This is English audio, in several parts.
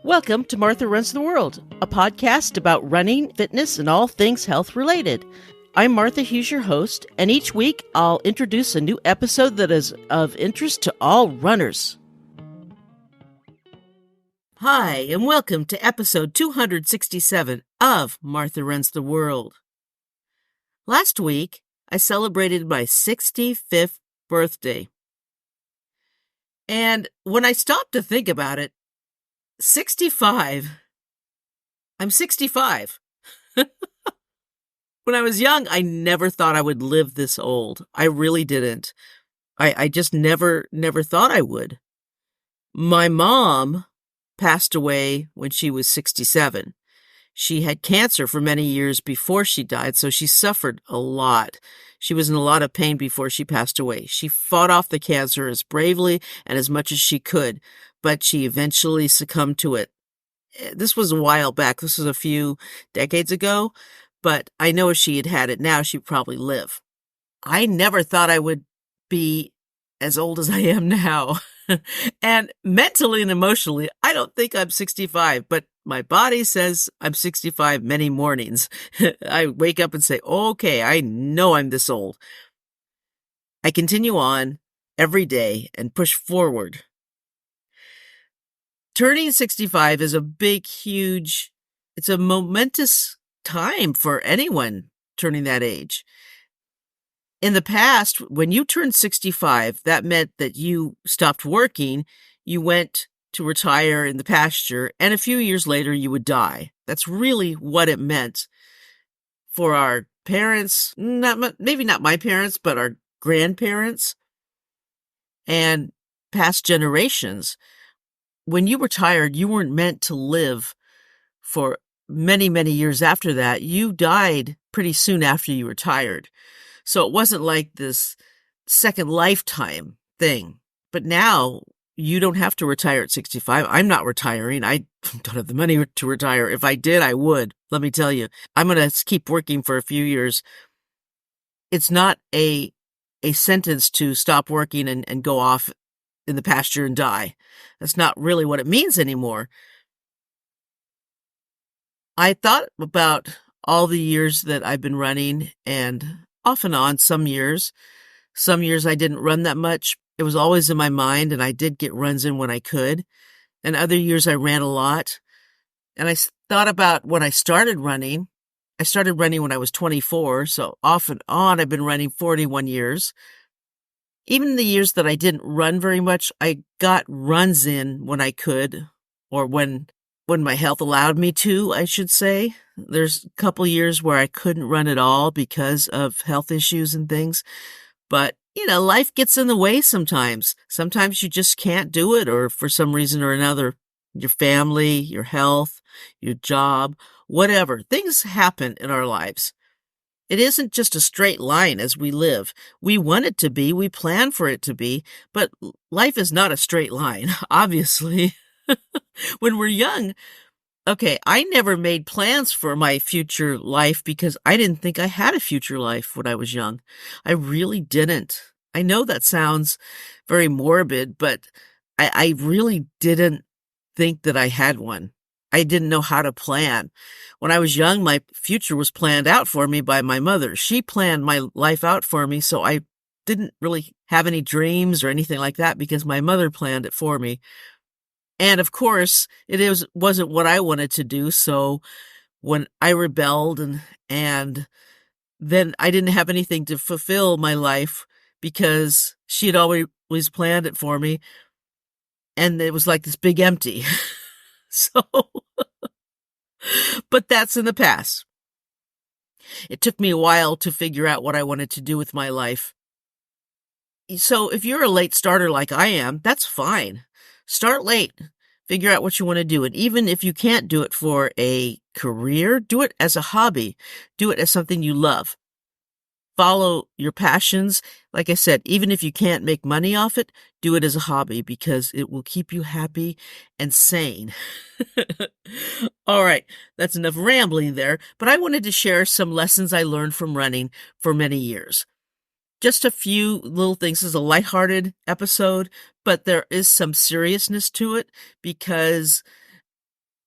Welcome to Martha Runs the World, a podcast about running, fitness, and all things health related. I'm Martha Hughes, your host, and each week I'll introduce a new episode that is of interest to all runners. Hi, and welcome to episode 267 of Martha Runs the World. Last week, I celebrated my 65th birthday. And when I stopped to think about it, 65. I'm 65. When I was young, I never thought I would live this old. I really didn't. I just never thought I would. My mom passed away when she was 67. She had cancer for many years before she died, so she suffered a lot. She was in a lot of pain before she passed away. She fought off the cancer as bravely and as much as she could, but she eventually succumbed to it. This was a while back. This was a few decades ago, but I know if she had had it now, she'd probably live. I never thought I would be as old as I am now. And mentally and emotionally, I don't think I'm 65, but my body says I'm 65 many mornings. I wake up and say, okay, I know I'm this old. I continue on every day and push forward. Turning 65 is a big, huge, it's a momentous time for anyone turning that age. In the past, when you turned 65, that meant that you stopped working, you went to retire in the pasture, and a few years later you would die. That's really what it meant for our parents, maybe not my parents, but our grandparents and past generations. When you retired, you weren't meant to live for many, many years after that. You died pretty soon after you retired. So it wasn't like this second lifetime thing. But now you don't have to retire at 65. I'm not retiring. I don't have the money to retire. If I did, I would. Let me tell you, I'm going to keep working for a few years. It's not a sentence to stop working and go off in the pasture and die. That's not really what it means anymore. I thought about all the years that I've been running, and off and on, some years I didn't run that much. It was always in my mind, and I did get runs in when I could. And other years I ran a lot. And I thought about when I started running. I started running when I was 24, so off and on I've been running 41 years. Even the years that I didn't run very much, I got runs in when I could, or when my health allowed me to, I should say. There's a couple years where I couldn't run at all because of health issues and things. But, life gets in the way sometimes. Sometimes you just can't do it, or for some reason or another, your family, your health, your job, whatever. Things happen in our lives. It isn't just a straight line as we live. We want it to be, we plan for it to be, but life is not a straight line, obviously. When we're young, okay, I never made plans for my future life because I didn't think I had a future life when I was young. I really didn't. I know that sounds very morbid, but I really didn't think that I had one. I didn't know how to plan. When I was young, my future was planned out for me by my mother. She planned my life out for me, so I didn't really have any dreams or anything like that because my mother planned it for me. And of course, wasn't what I wanted to do. So when I rebelled and then I didn't have anything to fulfill my life because she had always planned it for me. And it was like this big empty. So, but that's in the past. It took me a while to figure out what I wanted to do with my life. So if you're a late starter like I am, that's fine. Start late. Figure out what you want to do. And even if you can't do it for a career, do it as a hobby. Do it as something you love. Follow your passions. Like I said, even if you can't make money off it, do it as a hobby because it will keep you happy and sane. All right, that's enough rambling there, but I wanted to share some lessons I learned from running for many years. Just a few little things. This is a lighthearted episode, but there is some seriousness to it because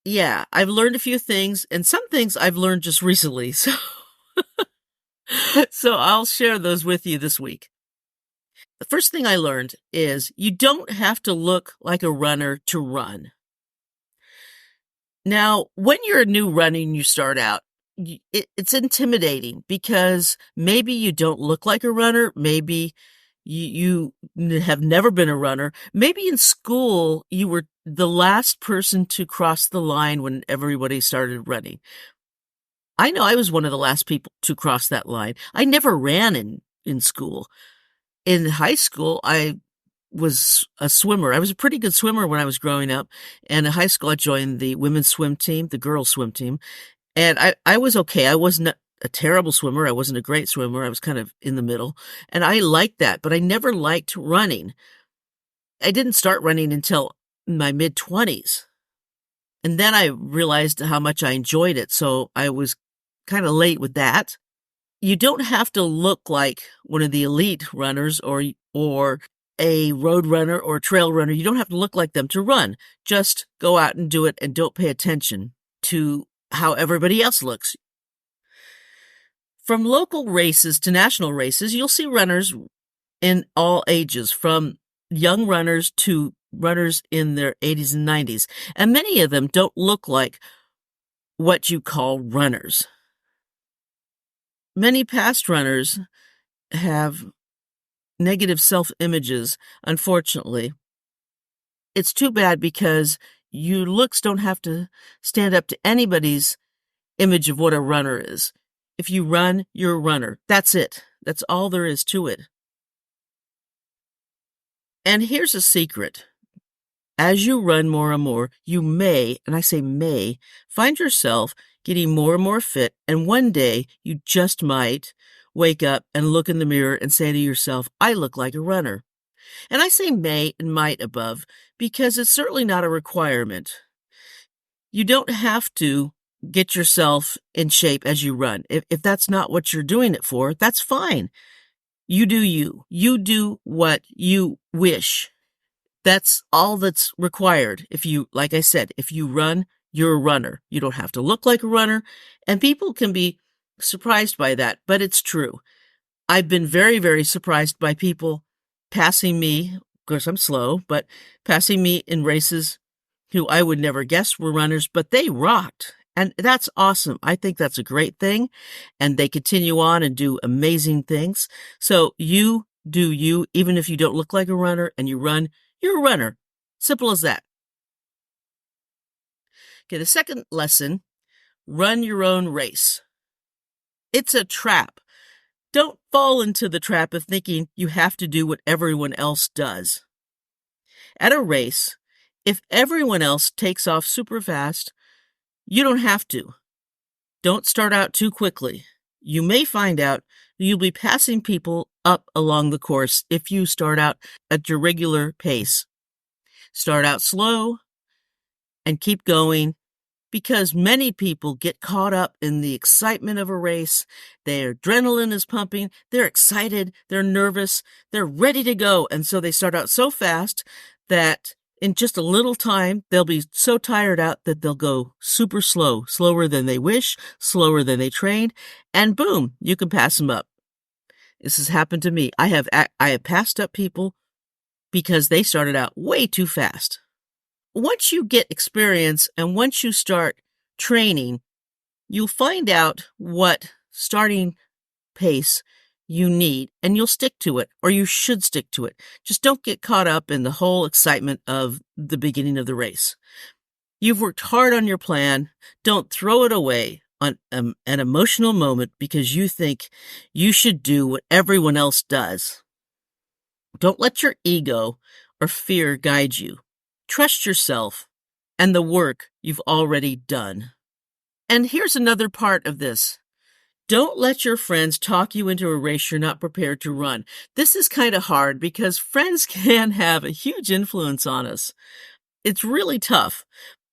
Yeah, I've learned a few things, and some things I've learned just recently. So I'll share those with you this week. The first thing I learned is you don't have to look like a runner to run. Now, when you're a new runner and you start out, it's intimidating because maybe you don't look like a runner. Maybe you have never been a runner. Maybe in school you were the last person to cross the line when everybody started running. I know I was one of the last people to cross that line. I never ran in school. In high school, I was a swimmer. I was a pretty good swimmer when I was growing up. And in high school, I joined the women's swim team, the girls' swim team. And I was okay. I wasn't a terrible swimmer. I wasn't a great swimmer. I was kind of in the middle. And I liked that, but I never liked running. I didn't start running until my mid-20s. And then I realized how much I enjoyed it. So I was kind of late with that. You don't have to look like one of the elite runners or a road runner or a trail runner. You don't have to look like them to run. Just go out and do it and don't pay attention to how everybody else looks. From local races to national races, you'll see runners in all ages, from young runners to runners in their 80s and 90s. And many of them don't look like what you call runners. Many past runners have negative self-images, unfortunately. It's too bad because your looks don't have to stand up to anybody's image of what a runner is. If you run, you're a runner. That's it. That's all there is to it. And here's a secret. As you run more and more, you may, and I say may, find yourself getting more and more fit, and one day you just might wake up and look in the mirror and say to yourself, I look like a runner. And I say may and might above because it's certainly not a requirement. You don't have to get yourself in shape as you run. If that's not what you're doing it for, that's fine. You do you. You do what you wish. That's all that's required. Like I said, if you run, you're a runner. You don't have to look like a runner. And people can be surprised by that, but it's true. I've been very, very surprised by people passing me. Of course, I'm slow, but passing me in races who I would never guess were runners, but they rocked. And that's awesome. I think that's a great thing. And they continue on and do amazing things. So you do you, even if you don't look like a runner and you run, you're a runner. Simple as that. Okay, the second lesson, run your own race. It's a trap. Don't fall into the trap of thinking you have to do what everyone else does. At a race, if everyone else takes off super fast, you don't have to. Don't start out too quickly. You may find out you'll be passing people up along the course if you start out at your regular pace. Start out slow and keep going, because many people get caught up in the excitement of a race. Their adrenaline is pumping. They're excited. They're nervous. They're ready to go. And so they start out so fast that in just a little time, they'll be so tired out that they'll go super slow, slower than they wish, slower than they trained, and boom, you can pass them up. This has happened to me. I have passed up people because they started out way too fast. Once you get experience and once you start training, you'll find out what starting pace you need, and you'll stick to it, or you should stick to it. Just don't get caught up in the whole excitement of the beginning of the race. You've worked hard on your plan. Don't throw it away on an emotional moment because you think you should do what everyone else does. Don't let your ego or fear guide you. Trust yourself and the work you've already done. And here's another part of this. Don't let your friends talk you into a race you're not prepared to run. This is kind of hard because friends can have a huge influence on us. It's really tough,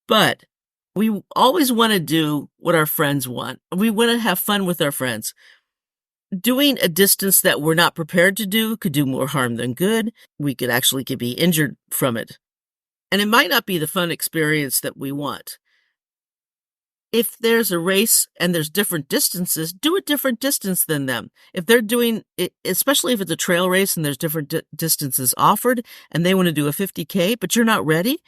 but we always want to do what our friends want. We want to have fun with our friends. Doing a distance that we're not prepared to do could do more harm than good. We could be injured from it. And it might not be the fun experience that we want. If there's a race and there's different distances, do a different distance than them. If they're doing it, especially if it's a trail race and there's different distances offered and they want to do a 50K, but you're not ready,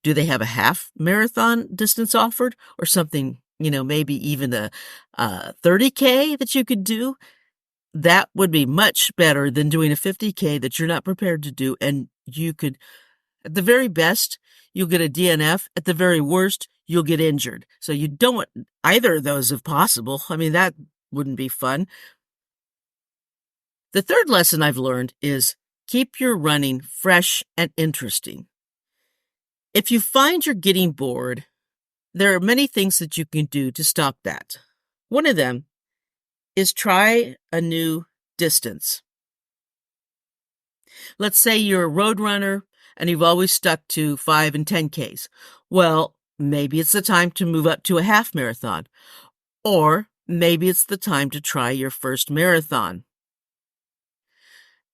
do they have a half marathon distance offered or something, maybe even a 30K that you could do? That would be much better than doing a 50K that you're not prepared to do. And you could, at the very best, you'll get a DNF. At the very worst, you'll get injured. So you don't want either of those if possible. I mean, that wouldn't be fun. The third lesson I've learned is keep your running fresh and interesting. If you find you're getting bored, there are many things that you can do to stop that. One of them is try a new distance. Let's say you're a road runner and you've always stuck to 5 and 10Ks. Well, maybe it's the time to move up to a half marathon. Or maybe it's the time to try your first marathon.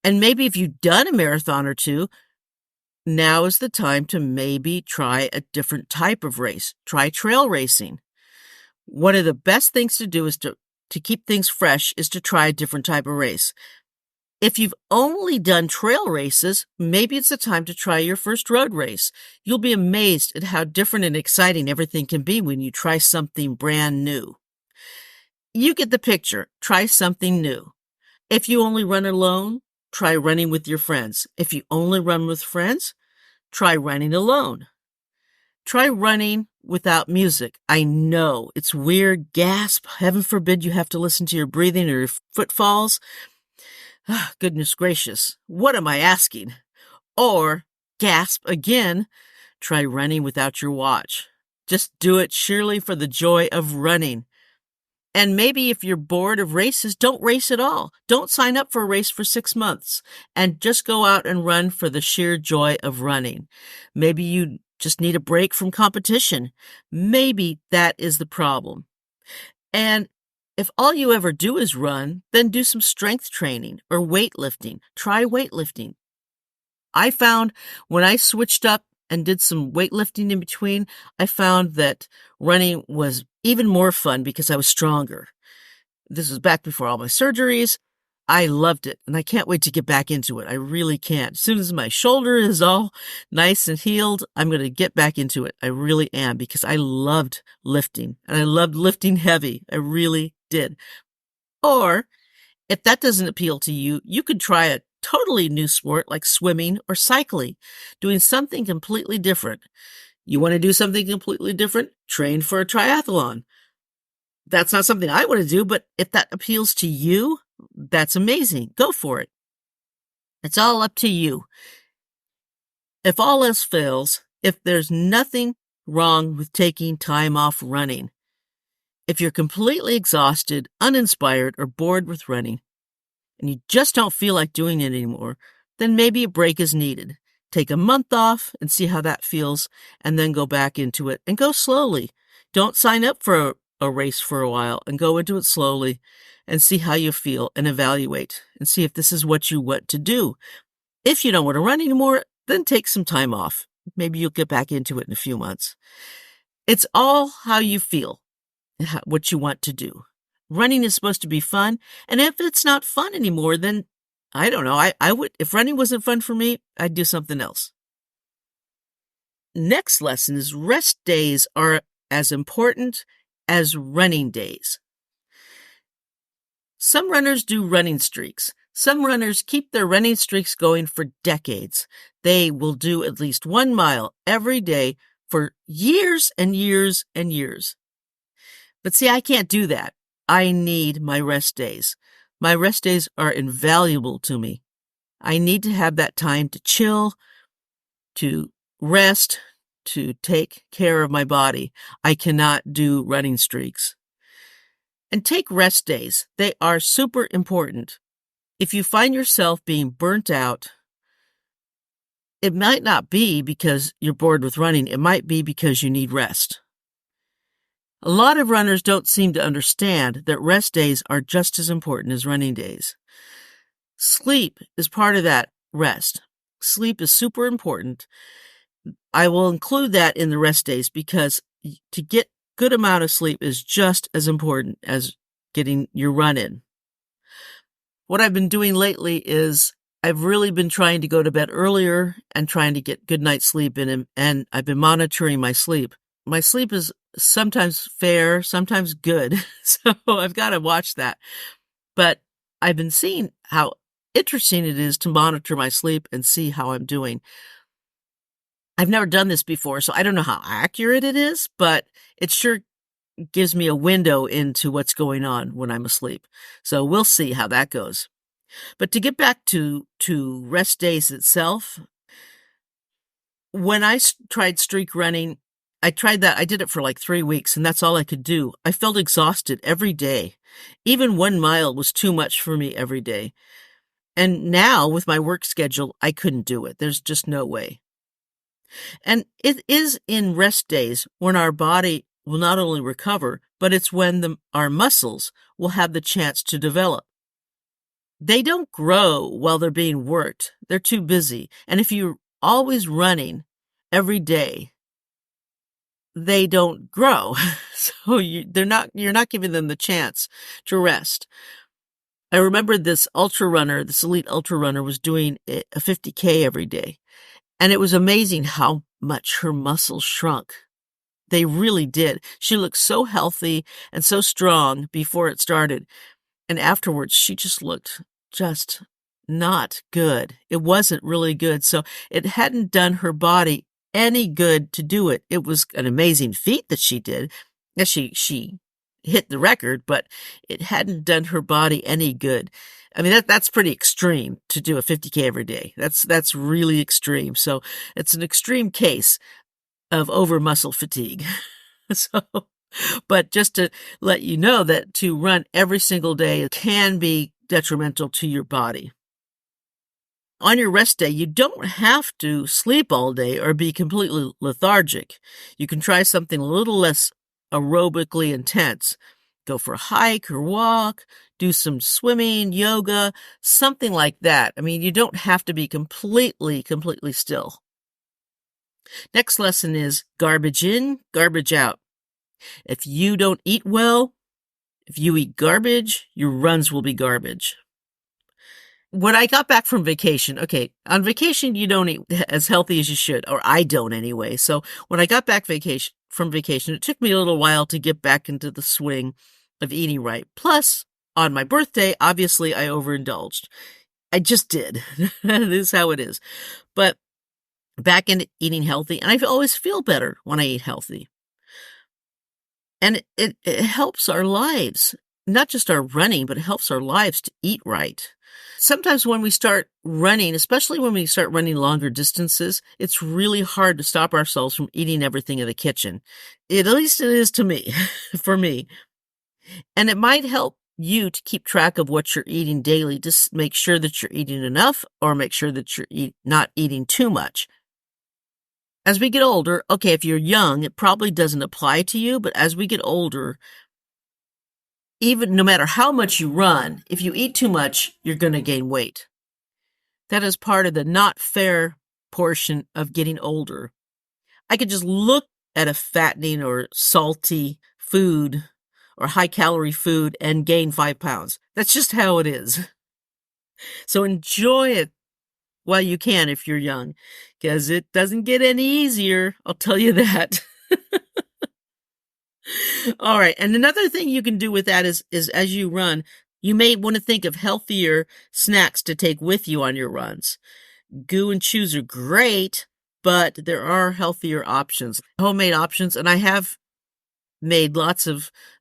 And maybe if you've done a marathon or two, now is the time to maybe try a different type of race. Try trail racing. One of the best things to do is to keep things fresh is to try a different type of race. If you've only done trail races, maybe it's the time to try your first road race. You'll be amazed at how different and exciting everything can be when you try something brand new. You get the picture. Try something new. If you only run alone, try running with your friends. If you only run with friends, try running alone. Try running without music. I know it's weird. Gasp. Heaven forbid you have to listen to your breathing or your footfalls. Oh, goodness gracious. What am I asking? Or gasp again. Try running without your watch. Just do it sheerly for the joy of running. And maybe if you're bored of races, don't race at all. Don't sign up for a race for 6 months and just go out and run for the sheer joy of running. Maybe you just need a break from competition. Maybe that is the problem. And if all you ever do is run, then do some strength training or weightlifting. Try weightlifting. I found when I switched up and did some weightlifting in between, I found that running was even more fun because I was stronger. This was back before all my surgeries. I loved it, and I can't wait to get back into it. I really can't. As soon as my shoulder is all nice and healed, I'm going to get back into it. I really am, because I loved lifting, and I loved lifting heavy. I really did. Or, if that doesn't appeal to you, you could try a totally new sport like swimming or cycling, doing something completely different. You want to do something completely different? Train for a triathlon. That's not something I want to do, but if that appeals to you, that's amazing. Go for it. It's all up to you. If all else fails, if there's nothing wrong with taking time off running, if you're completely exhausted, uninspired, or bored with running, and you just don't feel like doing it anymore, then maybe a break is needed. Take a month off and see how that feels, and then go back into it, and go slowly. Don't sign up for a race for a while, and go into it slowly and see how you feel and evaluate and see if this is what you want to do. If you don't want to run anymore, then take some time off. Maybe you'll get back into it in a few months. It's all how you feel and what you want to do. Running is supposed to be fun, and if it's not fun anymore, then I don't know. I would, if running wasn't fun for me, I'd do something else. Next lesson is rest days are as important as running days. Some runners do running streaks. Some runners keep their running streaks going for decades. They will do at least 1 mile every day for years and years and years. But see, I can't do that. I need my rest days. My rest days are invaluable to me. I need to have that time to chill, to rest, to take care of my body. I cannot do running streaks. And take rest days. They are super important. If you find yourself being burnt out, it might not be because you're bored with running. It might be because you need rest. A lot of runners don't seem to understand that rest days are just as important as running days. Sleep is part of that rest. Sleep is super important. I will include that in the rest days because to get good amount of sleep is just as important as getting your run in. What I've been doing lately is I've really been trying to go to bed earlier and trying to get good night's sleep in, and I've been monitoring my sleep. My sleep is sometimes fair, sometimes good, so I've got to watch that. But I've been seeing how interesting it is to monitor my sleep and see how I'm doing. I've never done this before, so I don't know how accurate it is, but it sure gives me a window into what's going on when I'm asleep. So we'll see how that goes. But to get back to rest days itself, when I tried streak running, I tried that. I did it for like 3 weeks, and that's all I could do. I felt exhausted every day. Even 1 mile was too much for me every day. And now, with my work schedule, I couldn't do it. There's just no way. And it is in rest days when our body will not only recover, but it's when our muscles will have the chance to develop. They don't grow while they're being worked. They're too busy. And if you're always running every day, they don't grow. So you're not giving them the chance to rest. I remember this elite ultra runner was doing a 50K every day. And it was amazing how much her muscles shrunk. They really did. She looked so healthy and so strong before it started. And afterwards, she just looked just not good. It wasn't really good. So it hadn't done her body any good to do it. It was an amazing feat that she did. Yes, she hit the record, but it hadn't done her body any good. I mean, that's pretty extreme to do a 50K every day. That's really extreme. So it's an extreme case of over muscle fatigue. But just to let you know that to run every single day can be detrimental to your body. On your rest day, you don't have to sleep all day or be completely lethargic. You can try something a little less aerobically intense. Go for a hike or walk, do some swimming, yoga, something like that. I mean, you don't have to be completely still. Next lesson is garbage in, garbage out. If you don't eat well, if you eat garbage, your runs will be garbage. When I got back from vacation, okay, on vacation, you don't eat as healthy as you should, or I don't anyway. So when I got back from vacation, it took me a little while to get back into the swing of eating right. Plus, on my birthday, obviously, I overindulged. I just did. This is how it is. But back into eating healthy, and I always feel better when I eat healthy. And it helps our lives, not just our running, but it helps our lives to eat right. Sometimes when we start running, especially when we start running longer distances, it's really hard to stop ourselves from eating everything in the kitchen. At least it is to me, for me. And it might help you to keep track of what you're eating daily, to make sure that you're eating enough or make sure that you're not eating too much. As we get older, okay, if you're young, it probably doesn't apply to you, but as we get older, even no matter how much you run, if you eat too much, you're going to gain weight. That is part of the not fair portion of getting older. I could just look at a fattening or salty food or high-calorie food and gain 5 pounds. That's just how it is. So enjoy it while you can if you're young, because it doesn't get any easier, I'll tell you that. All right, and another thing you can do with that is as you run, you may want to think of healthier snacks to take with you on your runs. Goo and chews are great, but there are healthier options, homemade options, and I have made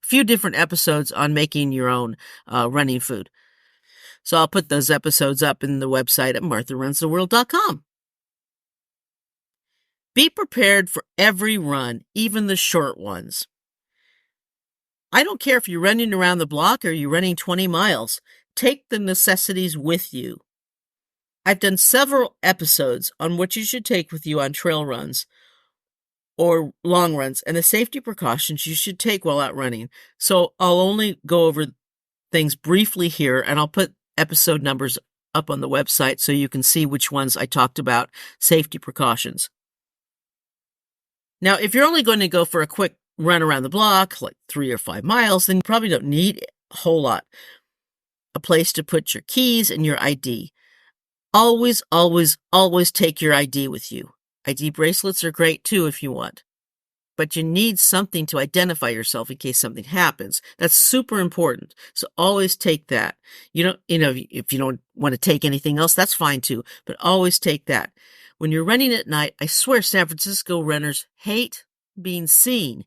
few different episodes on making your own running food. So I'll put those episodes up in the website at martharunstheworld.com. Be prepared for every run, even the short ones. I don't care if you're running around the block or you're running 20 miles. Take the necessities with you. I've done several episodes on what you should take with you on trail runs or long runs and the safety precautions you should take while out running. So I'll only go over things briefly here, and I'll put episode numbers up on the website so you can see which ones I talked about, safety precautions. Now, if you're only going to go for a quick run around the block, like 3 or 5 miles, then you probably don't need a whole lot. A place to put your keys and your ID. Always, always, always take your ID with you. ID bracelets are great too if you want. But you need something to identify yourself in case something happens. That's super important. So always take that. If you don't want to take anything else, that's fine too, but always take that. When you're running at night, I swear San Francisco runners hate being seen.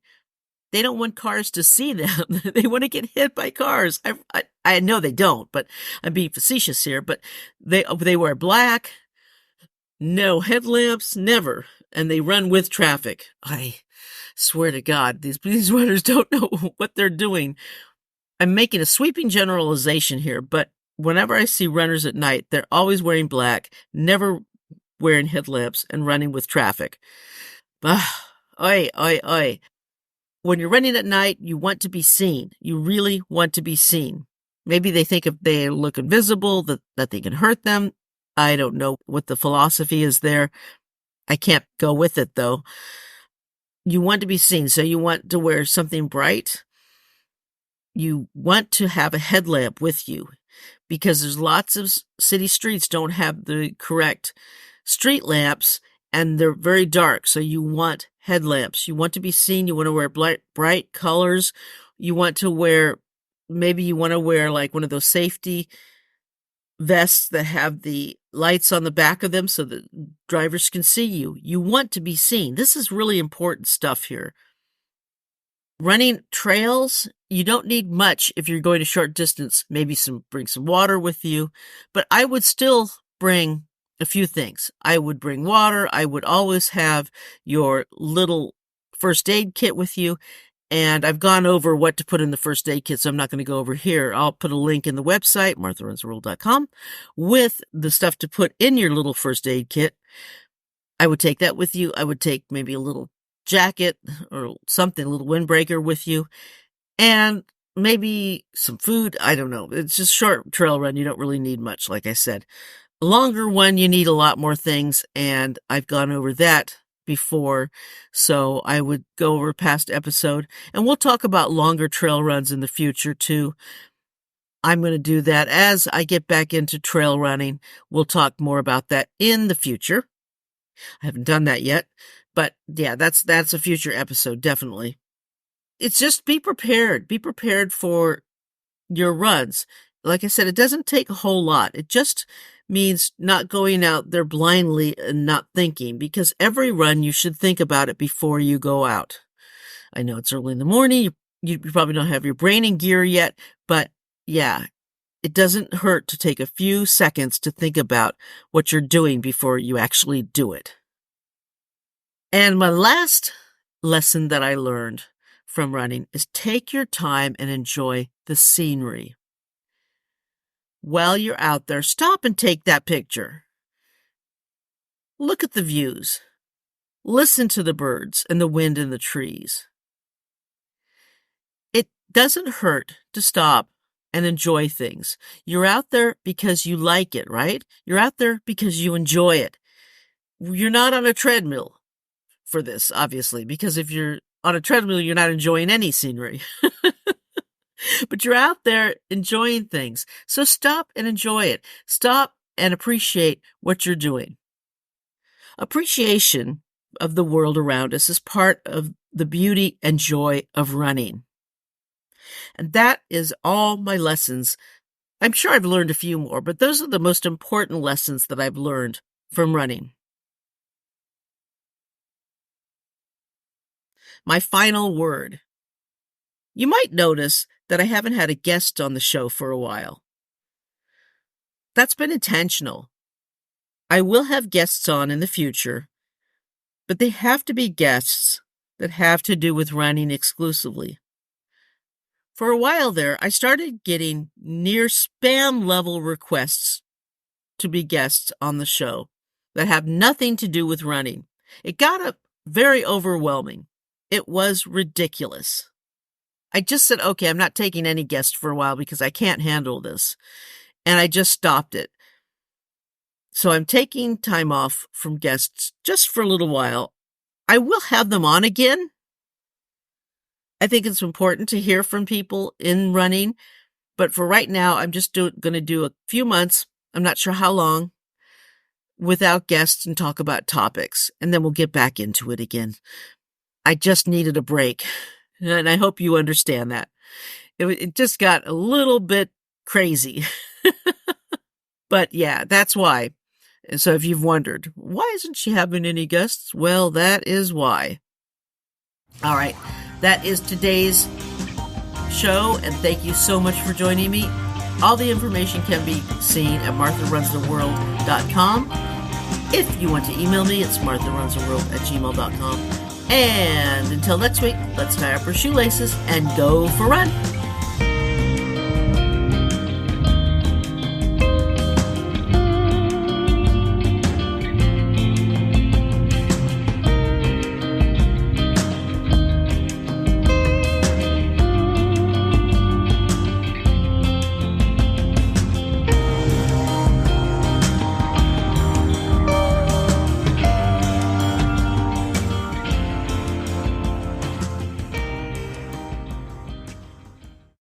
They don't want cars to see them. They want to get hit by cars. I know they don't, but I'm being facetious here, but they wear black, no headlamps, never. And they run with traffic. I swear to God, these runners don't know what they're doing. I'm making a sweeping generalization here, but whenever I see runners at night, they're always wearing black, never wearing headlamps, and running with traffic. Oi, oi, oi. When you're running at night, you want to be seen. You really want to be seen. Maybe they think if they look invisible, that they can hurt them. I don't know what the philosophy is there. I can't go with it, though. You want to be seen, so you want to wear something bright. You want to have a headlamp with you because there's lots of city streets don't have the correct street lamps, and they're very dark, so you want headlamps. You want to be seen. You want to wear bright colors. You want to wear, maybe you want to wear like one of those safety vests that have the lights on the back of them so that drivers can see you. You want to be seen. This is really important stuff here. Running trails, you don't need much if you're going a short distance. Maybe bring some water with you, but I would still bring a few things. I would bring water. I would always have your little first aid kit with you. And I've gone over what to put in the first aid kit, so I'm not going to go over here. I'll put a link in the website, martharunstheworld.com, with the stuff to put in your little first aid kit. I would take that with you. I would take maybe a little jacket or something, a little windbreaker with you, and maybe some food. I don't know. It's just a short trail run. You don't really need much, like I said. A longer one, you need a lot more things, and I've gone over that before, so I would go over a past episode, and we'll talk about longer trail runs in the future too. I'm going to do that as I get back into trail running. We'll talk more about that in the future. I haven't done that yet, but yeah, that's a future episode, definitely. It's just be prepared. Be prepared for your runs. Like I said, it doesn't take a whole lot. It just means not going out there blindly and not thinking, because every run you should think about it before you go out. I know it's early in the morning. You probably don't have your brain in gear yet, but yeah, it doesn't hurt to take a few seconds to think about what you're doing before you actually do it. And my last lesson that I learned from running is take your time and enjoy the scenery. While you're out there, stop and take that picture. Look at the views. Listen to the birds and the wind in the trees. It doesn't hurt to stop and enjoy things. You're out there because you like it, right? You're out there because you enjoy it. You're not on a treadmill for this, obviously, because if you're on a treadmill, you're not enjoying any scenery. But you're out there enjoying things. So stop and enjoy it. Stop and appreciate what you're doing. Appreciation of the world around us is part of the beauty and joy of running. And that is all my lessons. I'm sure I've learned a few more, but those are the most important lessons that I've learned from running. My final word. You might notice that I haven't had a guest on the show for a while. That's been intentional. I will have guests on in the future, but they have to be guests that have to do with running exclusively. For a while there, I started getting near spam level requests to be guests on the show that have nothing to do with running. It got very overwhelming. It was ridiculous. I just said, okay, I'm not taking any guests for a while because I can't handle this. And I just stopped it. So I'm taking time off from guests just for a little while. I will have them on again, I think it's important to hear from people in running, but for right now, I'm just going to do a few months. I'm not sure how long, without guests and talk about topics, and then we'll get back into it again. I just needed a break, and I hope you understand that. It just got a little bit crazy. But yeah, that's why. And so if you've wondered, why isn't she having any guests? Well, that is why. All right, that is today's show, and thank you so much for joining me. All the information can be seen at martharunstheworld.com. If you want to email me, it's martharunstheworld@gmail.com. And until next week, let's tie up our shoelaces and go for a run.